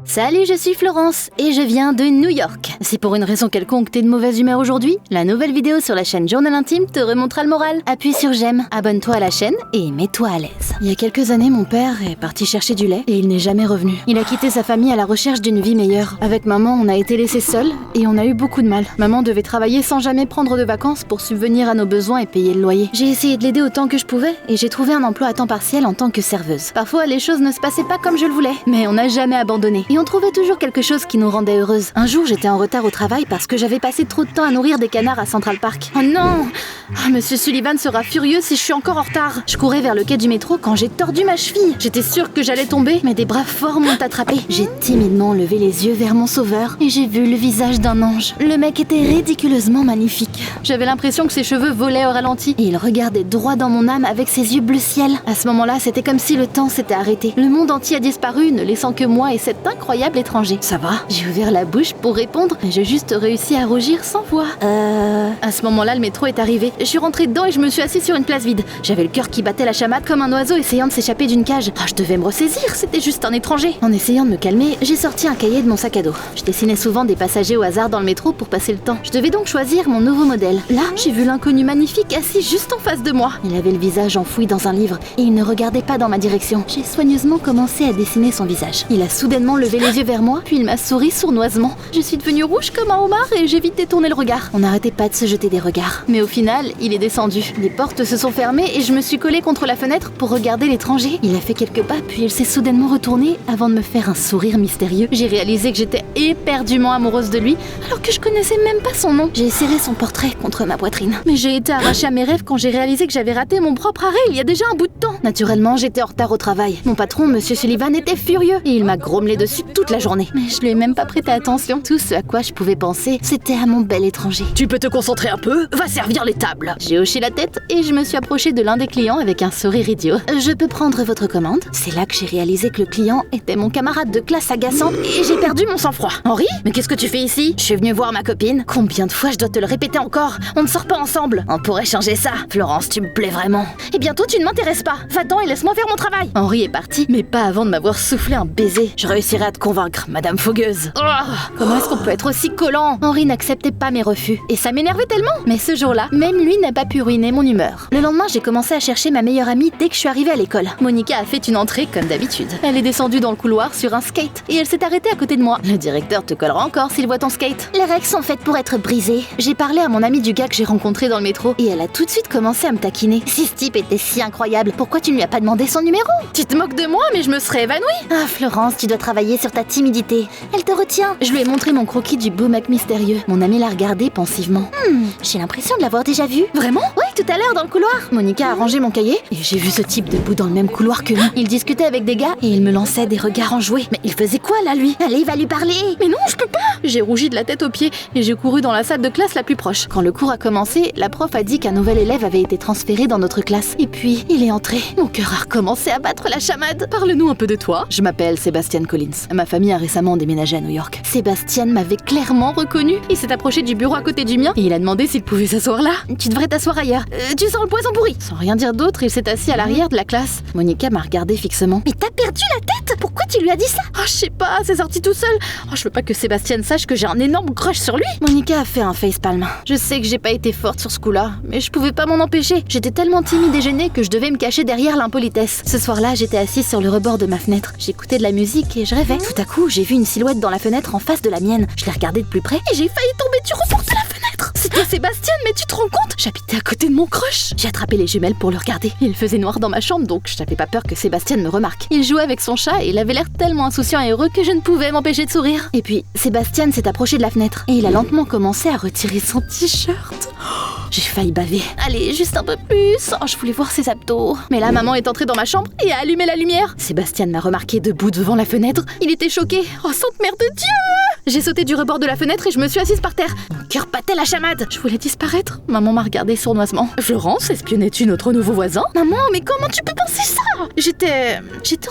Salut, je suis Florence et je viens de New York. Si pour une raison quelconque t'es de mauvaise humeur aujourd'hui, la nouvelle vidéo sur la chaîne Journal Intime te remontera le moral. Appuie sur j'aime, abonne-toi à la chaîne et mets-toi à l'aise. Il y a quelques années, mon père est parti chercher du lait et il n'est jamais revenu. Il a quitté sa famille à la recherche d'une vie meilleure. Avec maman, on a été laissés seuls et on a eu beaucoup de mal. Maman devait travailler sans jamais prendre de vacances pour subvenir à nos besoins et payer le loyer. J'ai essayé de l'aider autant que je pouvais et j'ai trouvé un emploi à temps partiel en tant que serveuse. Parfois, les choses ne se passaient pas comme je le voulais, mais on n'a jamais abandonné. Et on trouvait toujours quelque chose qui nous rendait heureuses. Un jour, j'étais en retard au travail parce que j'avais passé trop de temps à nourrir des canards à Central Park. Oh non! Monsieur Sullivan sera furieux si je suis encore en retard. Je courais vers le quai du métro quand j'ai tordu ma cheville. J'étais sûre que j'allais tomber, mais des bras forts m'ont attrapée. J'ai timidement levé les yeux vers mon sauveur et j'ai vu le visage d'un ange. Le mec était ridiculeusement magnifique. J'avais l'impression que ses cheveux volaient au ralenti et il regardait droit dans mon âme avec ses yeux bleu ciel. À ce moment-là, c'était comme si le temps s'était arrêté. Le monde entier a disparu, ne laissant que moi et cet incroyable étranger. Ça va? J'ai ouvert la bouche pour répondre, mais j'ai juste réussi à rougir sans voix. À ce moment-là, le métro est arrivé. Je suis rentrée dedans et je me suis assise sur une place vide. J'avais le cœur qui battait la chamade comme un oiseau essayant de s'échapper d'une cage. Je devais me ressaisir, c'était juste un étranger. En essayant de me calmer, j'ai sorti un cahier de mon sac à dos. Je dessinais souvent des passagers au hasard dans le métro pour passer le temps. Je devais donc choisir mon nouveau modèle. Là, j'ai vu l'inconnu magnifique assis juste en face de moi. Il avait le visage enfoui dans un livre et il ne regardait pas dans ma direction. J'ai soigneusement commencé à dessiner son visage. Il a soudainement levé les yeux vers moi, puis il m'a souri sournoisement. Je suis devenue rouge comme un homard et j'ai vite détourné le regard. On n'arrêtait pas de se jeter des regards. Mais au final, il est descendu. Les portes se sont fermées et je me suis collée contre la fenêtre pour regarder l'étranger. Il a fait quelques pas, puis il s'est soudainement retourné avant de me faire un sourire mystérieux. J'ai réalisé que j'étais éperdument amoureuse de lui, alors que je connaissais même pas son nom. J'ai serré son portrait contre ma poitrine. Mais j'ai été arrachée à mes rêves quand j'ai réalisé que j'avais raté mon propre arrêt il y a déjà un bout de temps. Naturellement, j'étais en retard au travail. Mon patron, Monsieur Sullivan, était furieux et il m'a grommelé dessus toute la journée. Mais je lui ai même pas prêté attention. Tout ce à quoi je pouvais penser, c'était à mon bel étranger. Tu peux te concentrer un peu? Va servir les tables. J'ai hoché la tête et je me suis approchée de l'un des clients avec un sourire idiot. Je peux prendre votre commande? C'est là que j'ai réalisé que le client était mon camarade de classe agaçant et j'ai perdu mon sang-froid. Henri? Mais qu'est-ce que tu fais ici? Je suis venue voir ma copine. Combien de fois je dois te le répéter encore? On ne sort pas ensemble. On pourrait changer ça. Florence, tu me plais vraiment. Et bientôt tu ne m'intéresses pas. Va-t'en et laisse-moi faire mon travail. Henri est parti, mais pas avant de m'avoir soufflé un baiser. Je réussirai à te convaincre, Madame Fogueuse. Comment est-ce qu'on peut être aussi collant? Henri n'acceptait pas mes refus et ça m'énervait tellement. Mais ce jour-là, même lui n'a pas pu ruiner mon humeur. Le lendemain, j'ai commencé à chercher ma meilleure amie dès que je suis arrivée à l'école. Monica a fait une entrée comme d'habitude. Elle est descendue dans le couloir sur un skate et elle s'est arrêtée à côté de moi. Le directeur te collera encore s'il voit ton skate. Les règles sont faites pour être brisées. J'ai parlé à mon amie du gars que j'ai rencontré dans le métro et elle a tout de suite commencé à me taquiner. Si ce type était si incroyable, pourquoi tu ne lui as pas demandé son numéro? Tu te moques de moi, mais je me serais évanouie. Ah Florence, tu dois travailler sur ta timidité. Elle te retient. Je lui ai montré mon croquis du beau mec mystérieux. Mon amie l'a regardé pensivement. J'ai l'impression de l'avoir déjà vu. Vraiment? Oui, tout à l'heure dans le couloir. Monica a rangé mon cahier et j'ai vu ce type debout dans le même couloir que nous. Il discutait avec des gars et il me lançait des regards enjoués. Mais il faisait quoi là, lui? Allez, va lui parler. Mais non, je peux pas. J'ai rougi de la tête aux pieds et j'ai couru dans la salle de classe la plus proche. Quand le cours a commencé, la prof a dit qu'un nouvel élève avait été transféré dans notre classe. Et puis, il est entré. Mon cœur a recommencé à battre la chamade. Parle-nous un peu de toi. Je m'appelle Sébastien Collins. Ma famille a récemment déménagé à New York. Sébastien m'avait clairement reconnu. Il s'est approché du bureau à côté du mien et il a demandé s'il pouvait s'asseoir là. Tu devrais t'asseoir ailleurs. Tu sens le poison pourri. Sans rien dire d'autre, il s'est assis à l'arrière de la classe. Monica m'a regardé fixement. Mais t'as perdu la tête? Pourquoi tu lui as dit ça? Je sais pas, c'est sorti tout seul. Je veux pas que Sébastien sache que j'ai un énorme crush sur lui. Monica a fait un facepalm. Je sais que j'ai pas été forte sur ce coup-là, mais je pouvais pas m'en empêcher. J'étais tellement timide et gênée que je devais me cacher derrière l'impolitesse. Ce soir-là, j'étais assise sur le rebord de ma fenêtre. J'écoutais de la musique et je rêvais. Tout à coup, j'ai vu une silhouette dans la fenêtre en face de la mienne. Je l'ai regardée de plus près et j'ai failli tomber du rebord de la fenêtre. C'était Sébastien, mais tu te rends compte? J'habitais à côté de mon crush. J'ai attrapé les jumelles pour le regarder. Il faisait noir dans ma chambre, donc je n'avais pas peur que Sébastien me remarque. Il jouait avec son chat et il avait l'air tellement insouciant et heureux que je ne pouvais m'empêcher de sourire. Et puis, Sébastien s'est approché de la fenêtre et il a lentement commencé à retirer son t-shirt. J'ai failli baver. Allez, juste un peu plus. Je voulais voir ses abdos. Mais là, maman est entrée dans ma chambre et a allumé la lumière. Sébastien m'a remarqué debout devant la fenêtre. Il était choqué. Sainte mère de Dieu! J'ai sauté du rebord de la fenêtre et je me suis assise par terre. Mon cœur battait la chamade. Je voulais disparaître. Maman m'a regardée sournoisement. Florence, espionnais-tu notre nouveau voisin? Maman, mais comment tu peux penser ça? J'étais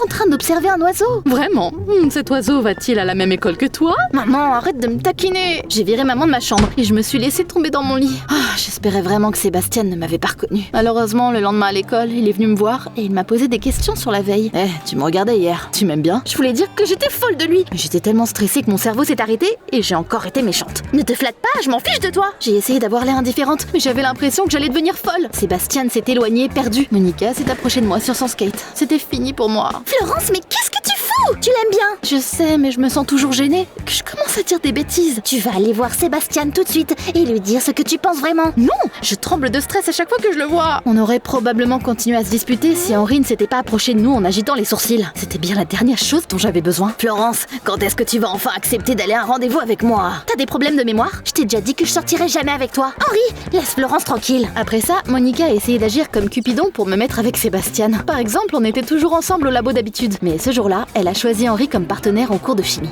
en train d'observer un oiseau. Vraiment? Cet oiseau va-t-il à la même école que toi? Maman, arrête de me taquiner. J'ai viré maman de ma chambre et je me suis laissée tomber dans mon lit. J'espérais vraiment que Sébastien ne m'avait pas reconnue. Malheureusement, le lendemain à l'école, il est venu me voir et il m'a posé des questions sur la veille. Tu me regardais hier. Tu m'aimes bien? Je voulais dire que j'étais folle de lui. Mais j'étais tellement stressée que mon cerveau s'est arrêté et j'ai encore été méchante. Ne te flatte pas, je m'en fiche de toi. J'ai essayé d'avoir l'air indifférente, mais j'avais l'impression que j'allais devenir folle. Sébastien s'est éloigné, perdu. Monica s'est approchée de moi sur son skate. C'était fini pour moi. Florence, mais qu'est-ce que tu fous? Tu l'aimes bien? Je sais, mais je me sens toujours gênée. Que je commence à dire des bêtises. Tu vas aller voir Sébastien tout de suite et lui dire ce que tu penses vraiment. Non, je tremble de stress à chaque fois que je le vois. On aurait probablement continué à se disputer si Henri ne s'était pas approché de nous en agitant les sourcils. C'était bien la dernière chose dont j'avais besoin. Florence, quand est-ce que tu vas enfin accepter d'aller à un rendez-vous avec moi? T'as des problèmes de mémoire? Je t'ai déjà dit que je sortirais jamais avec toi. Henri, laisse Florence tranquille. Après ça, Monica a essayé d'agir comme Cupidon pour me mettre avec Sébastien. Par exemple, on était toujours ensemble au labo d'habitude. Mais ce jour-là, elle a choisi Henri comme partenaire en cours de chimie.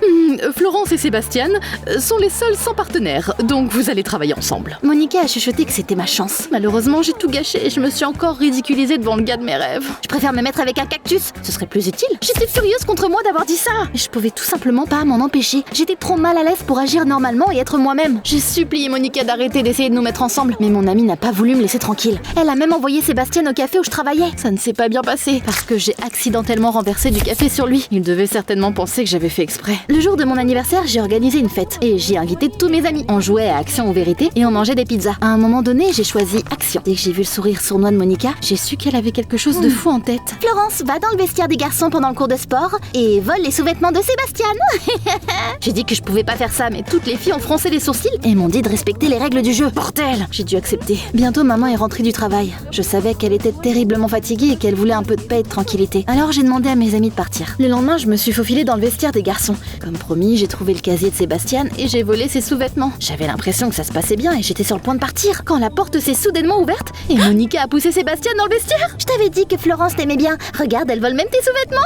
Florence et Sébastien sont les seuls sans partenaire, donc vous allez travailler ensemble. Monica a chuchoté que c'était ma chance. Malheureusement, j'ai tout gâché et je me suis encore ridiculisée devant le gars de mes rêves. Je préfère me mettre avec un cactus, ce serait plus utile. J'étais furieuse contre moi d'avoir dit ça. Et je pouvais tout simplement pas m'en empêcher. J'étais trop mal à l'aise pour agir normalement et être moi-même. J'ai supplié Monica d'arrêter d'essayer de nous mettre ensemble, mais mon amie n'a pas voulu me laisser tranquille. Elle a même envoyé Sébastien au café où je travaillais. Ça ne s'est pas bien passé, parce que j'ai accidentellement renversé du café sur lui. Il devait certainement penser que j'avais fait exprès. Le jour de mon anniversaire, j'ai organisé une fête, et j'y ai invité tous mes amis. On jouait à Action ou Vérité, et on mangeait des pizzas. À un moment donné, j'ai choisi Action. Dès que j'ai vu le sourire sournois de Monica, j'ai su qu'elle avait quelque chose de fou en tête. Florence, va dans le vestiaire des garçons pendant le cours de sport, et vole les sous-vêtements de Sébastien. J'ai dit que je pouvais pas faire ça, mais toutes les filles ont froncé les sourcils et m'ont dit de respecter les règles du jeu. Bordel! J'ai dû accepter. Bientôt, maman est rentrée du travail. Je savais qu'elle était terriblement fatiguée et qu'elle voulait un peu de paix et de tranquillité. Alors j'ai demandé à mes amis de partir. Le lendemain, je me suis faufilée dans le vestiaire des garçons. Comme promis, j'ai trouvé le casier de Sébastien et j'ai volé ses sous-vêtements. J'avais l'impression que ça se passait bien et j'étais sur le point de partir quand la porte s'est soudainement ouverte et Monica a poussé Sébastien dans le vestiaire. Je t'avais dit que Florence t'aimait bien. Regarde, elle vole même tes sous-vêtements.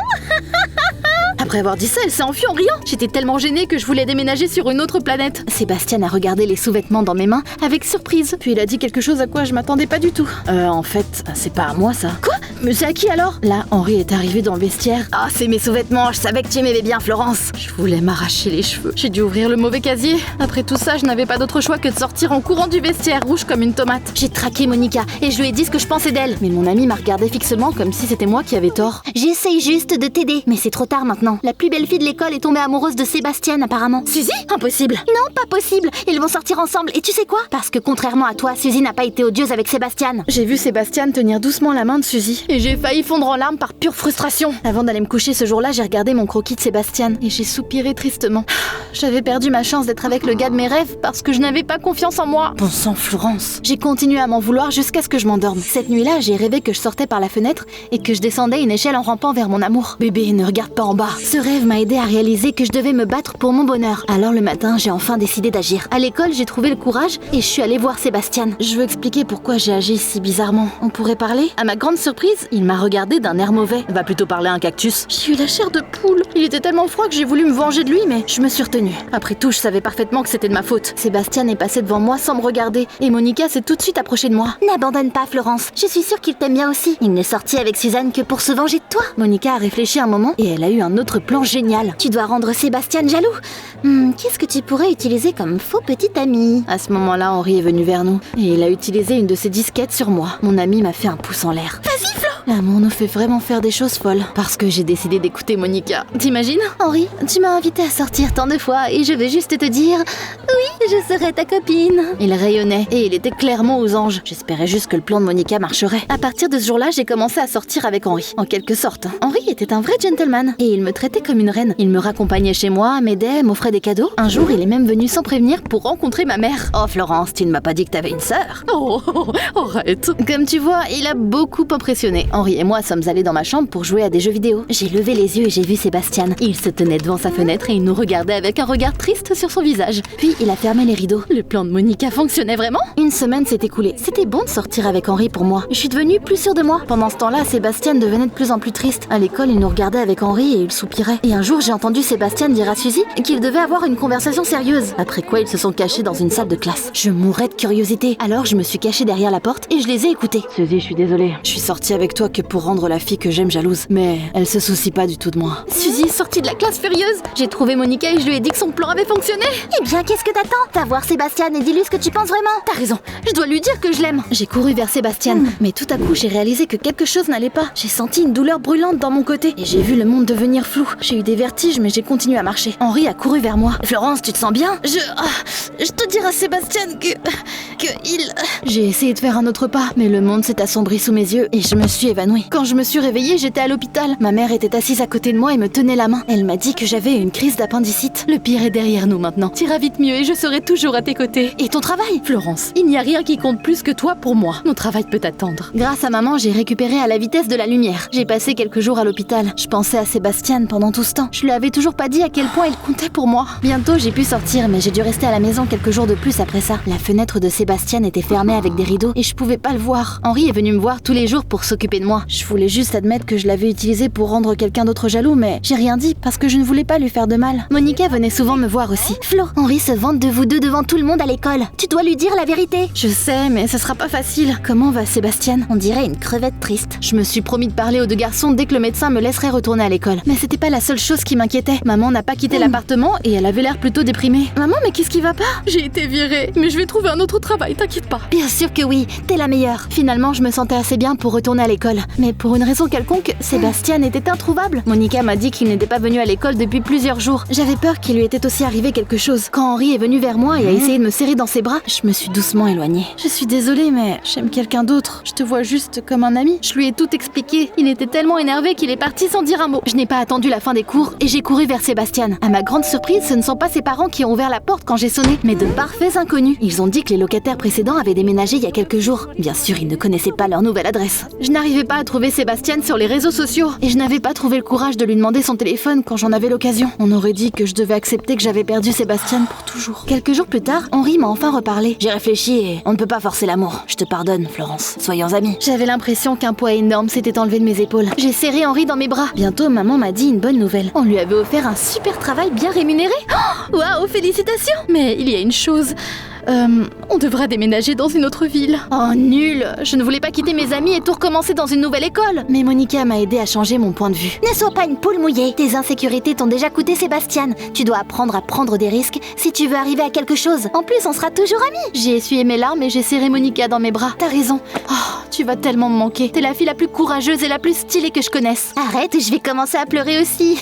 Après avoir dit ça, elle s'est enfuie en riant. J'étais tellement gênée que je voulais déménager sur une autre planète. Sébastien a regardé les sous-vêtements dans mes mains avec surprise. Puis il a dit quelque chose à quoi je m'attendais pas du tout. En fait, c'est pas à moi ça. Quoi? Mais c'est à qui alors? Là, Henri est arrivé dans le vestiaire. Ah, c'est mes sous-vêtements, je savais que tu aimais bien Florence. Je voulais m'arracher les cheveux. J'ai dû ouvrir le mauvais casier. Après tout ça, je n'avais pas d'autre choix que de sortir en courant du vestiaire, rouge comme une tomate. J'ai traqué Monica et je lui ai dit ce que je pensais d'elle. Mais mon ami m'a regardé fixement comme si c'était moi qui avais tort. J'essaye juste de t'aider, mais c'est trop tard maintenant. La plus belle fille de l'école est tombée amoureuse de Sébastien apparemment. Suzy? Impossible. Non, pas possible. Ils vont sortir ensemble. Et tu sais quoi? Parce que contrairement à toi, Suzy n'a pas été odieuse avec Sébastien. J'ai vu Sébastien tenir doucement la main de Suzy et j'ai failli fondre en larmes par pure frustration. Avant d'aller me coucher ce jour-là, j'ai regardé mon croquis de Sébastien et j'ai soupiré tristement. J'avais perdu ma chance d'être avec le gars de mes rêves parce que je n'avais pas confiance en moi. Bon sang, Florence. J'ai continué à m'en vouloir jusqu'à ce que je m'endorme. Cette nuit-là, j'ai rêvé que je sortais par la fenêtre et que je descendais une échelle en rampant vers mon amour. Bébé, ne regarde pas en bas. Ce rêve m'a aidé à réaliser que je devais me battre pour mon bonheur. Alors le matin, j'ai enfin décidé d'agir. À l'école, j'ai trouvé le courage et je suis allée voir Sébastien. Je veux expliquer pourquoi j'ai agi si bizarrement. On pourrait parler? À ma grande surprise, il m'a regardé d'un air mauvais. Va plutôt parler à un cactus. J'ai eu la chair de poule. Il était tellement froid que j'ai voulu me venger de lui, mais je me suis retenue. Après tout, je savais parfaitement que c'était de ma faute. Sébastien est passé devant moi sans me regarder et Monica s'est tout de suite approchée de moi. N'abandonne pas, Florence. Je suis sûre qu'il t'aime bien aussi. Il n'est sorti avec Suzanne que pour se venger de toi. Monica a réfléchi un moment et elle a eu un autre plan génial. Tu dois rendre Sébastien jaloux. Qu'est-ce que tu pourrais utiliser comme faux petit ami? À ce moment-là, Henri est venu vers nous et il a utilisé une de ses disquettes sur moi. Mon ami m'a fait un pouce en l'air. Vas-y, Flo! L'amour nous fait vraiment faire des choses folles parce que j'ai décidé d'écouter Monica. T'imagines? Henri, tu m'as invité à sortir tant de fois et je vais juste te dire oui, je serai ta copine. Il rayonnait et il était clairement aux anges. J'espérais juste que le plan de Monica marcherait. À partir de ce jour-là, j'ai commencé à sortir avec Henri, en quelque sorte. Henri était un vrai gentleman et il me traitait comme une reine. Il me raccompagnait chez moi, m'aidait, m'offrait des cadeaux. Un jour, il est même venu sans prévenir pour rencontrer ma mère. Oh Florence, tu ne m'as pas dit que t'avais une sœur? Oh, arrête. Comme tu vois, il a beaucoup impressionné. Henri et moi sommes allés dans ma chambre pour jouer à des jeux vidéo. J'ai levé les yeux et j'ai vu Sébastien. Il se tenait devant sa fenêtre et il nous regardait avec un regard triste sur son visage. Puis il a fermé les rideaux. Le plan de Monica fonctionnait vraiment? Une semaine s'est écoulée. C'était bon de sortir avec Henri pour moi. Je suis devenue plus sûre de moi. Pendant ce temps-là, Sébastien devenait de plus en plus triste. À l'école, il nous regardait avec Henri et il soupirait. Et un jour, j'ai entendu Sébastien dire à Suzy qu'il devait avoir une conversation sérieuse. Après quoi, ils se sont cachés dans une salle de classe. Je mourais de curiosité. Alors, je me suis cachée derrière la porte et je les ai écoutés. Suzy, je suis désolée. Je suis sortie avec toi que pour rendre la fille que j'aime jalouse. Mais elle se soucie pas du tout de moi. Suzy est sortie de la classe furieuse. J'ai trouvé Monica et je lui ai dit que son plan avait fonctionné. Eh bien, qu'est-ce que t'attends? Va voir Sébastien et dis-lui ce que tu penses vraiment. T'as raison, je dois lui dire que je l'aime. J'ai couru vers Sébastien, mais tout à coup j'ai réalisé que quelque chose n'allait pas. J'ai senti une douleur brûlante dans mon côté et j'ai vu le monde devenir flou. J'ai eu des vertiges mais j'ai continué à marcher. Henri a couru vers moi. Florence, tu te sens bien? Je te dirai à Sébastien que il... J'ai essayé de faire un autre pas, mais le monde s'est assombri sous mes yeux et je me suis évanouie. Quand je me suis réveillée, j'étais à l'hôpital. Ma mère était assise à côté de moi et me tenait la main. Elle m'a dit que j'avais une crise d'appendicite. Le pire est derrière nous maintenant. T'iras vite mieux et je serai toujours à tes côtés. Et ton travail? Florence, il n'y a rien qui compte plus que toi pour moi. Mon travail peut attendre. Grâce à maman, j'ai récupéré à la vitesse de la lumière. J'ai passé quelques jours à l'hôpital. Je pensais à Sébastien pendant tout ce temps. Je lui avais toujours pas dit à quel point il comptait pour moi. Bientôt, j'ai pu sortir, mais j'ai dû rester à la maison quelques jours de plus après ça. La fenêtre de Sébastien était fermée avec des rideaux et je pouvais pas le voir. Henri est venu me voir tous les jours pour s'occuper de moi. Je voulais juste admettre que je l'avais utilisé pour rendre quelqu'un d'autre jaloux, mais j'ai rien dit parce que je ne voulais pas lui faire de mal. Monica venait souvent me voir aussi. Flo, Henri se vante de vous deux devant tout le monde à l'école. Tu dois lui dire la vérité. Je sais, mais ce sera pas facile. Comment va Sébastien? On dirait une crevette triste. Je me suis promis de parler aux deux garçons dès que le médecin me laisserait retourner à l'école. Mais c'était pas la seule chose qui m'inquiétait. Maman n'a pas quitté l'appartement et elle avait l'air plutôt déprimée. Maman, mais qu'est-ce qui va pas? J'ai été virée, mais je vais trouver un autre travail, t'inquiète pas. Bien sûr que oui, t'es la meilleure. Finalement, je me sentais assez bien pour retourner à l'école. Mais pour une raison quelconque, Sébastien était introuvable. Monica m'a dit qu'il n'était pas venu à l'école depuis plusieurs jours. J'avais peur qu'il lui était aussi arrivé quelque chose. Quand Henri est venu vers moi et a essayé de me serrer dans ses bras, je me suis doucement éloignée. Je suis désolée, mais j'aime quelqu'un d'autre. Je te vois juste comme un ami. Je lui ai tout expliqué. Il était tellement énervé qu'il est parti sans dire un mot. Je n'ai pas attendu la fin des cours et j'ai couru vers Sébastien. À ma grande surprise, ce ne sont pas ses parents qui ont ouvert la porte quand j'ai sonné, mais de parfaits inconnus. Ils ont dit que les locataires précédents avaient déménagé il y a quelques jours. Bien sûr, ils ne connaissaient pas leur nouvelle adresse. Je n'arrivais pas à trouver Sébastien sur les réseaux sociaux et je n'avais pas trouvé le courage de lui demander son téléphone quand j'en avais l'occasion. On aurait dit que je devais accepter que j'avais perdu Sébastien pour toujours. Quelques jours plus tard, Henri m'a enfin reparlé. J'ai réfléchi et on ne peut pas forcer l'amour. Je te pardonne, Florence. Soyons amis. J'avais l'impression qu'un poids énorme s'était enlevé de mes épaules. J'ai serré Henri dans mes bras. Bientôt, maman m'a dit une bonne nouvelle. On lui avait offert un super travail bien rémunéré. Oh, waouh, félicitations! Mais il y a une chose... on devra déménager dans une autre ville. Oh, nul! Je ne voulais pas quitter mes amis et tout recommencer dans une nouvelle école. Mais Monica m'a aidé à changer mon point de vue. Ne sois pas une poule mouillée. Tes insécurités t'ont déjà coûté Sébastien. Tu dois apprendre à prendre des risques si tu veux arriver à quelque chose. En plus, on sera toujours amis. J'ai essuyé mes larmes et j'ai serré Monica dans mes bras. T'as raison. Oh, tu vas tellement me manquer. T'es la fille la plus courageuse et la plus stylée que je connaisse. Arrête, je vais commencer à pleurer aussi.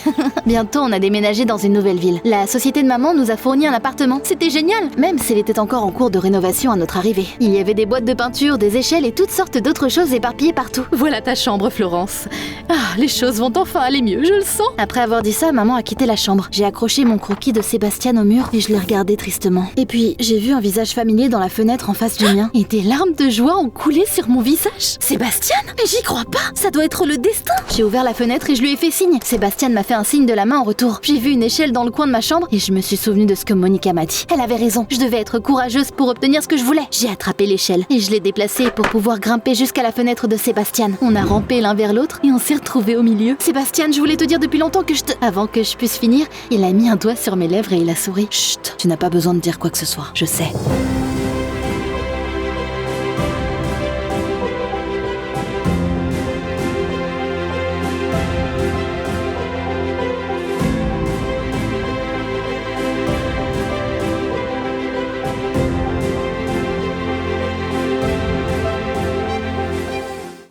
Bientôt, on a déménagé dans une nouvelle ville. La société de maman nous a fourni un appartement. C'était génial, même s'il était encore en cours de rénovation à notre arrivée. Il y avait des boîtes de peinture, des échelles et toutes sortes d'autres choses éparpillées partout. Voilà ta chambre, Florence. Ah, les choses vont enfin aller mieux, je le sens. Après avoir dit ça, maman a quitté la chambre. J'ai accroché mon croquis de Sébastien au mur et je l'ai regardé tristement. Et puis, j'ai vu un visage familier dans la fenêtre en face du mien. Et des larmes de joie ont coulé sur mon visage. Sébastien? Mais j'y crois pas. Ça doit être le destin. J'ai ouvert la fenêtre et je lui ai fait signe. Sébastien m'a fait un signe de la main en retour. J'ai vu une échelle dans le coin de ma chambre et je me suis souvenu de ce que Monica m'a dit. Elle avait raison. Je devais être courageuse pour obtenir ce que je voulais. J'ai attrapé l'échelle et je l'ai déplacée pour pouvoir grimper jusqu'à la fenêtre de Sébastien. On a rampé l'un vers l'autre et on s'est retrouvés au milieu. Sébastien, je voulais te dire depuis longtemps que je te... Avant que je puisse finir, il a mis un doigt sur mes lèvres et il a souri. Chut, tu n'as pas besoin de dire quoi que ce soit. Je sais.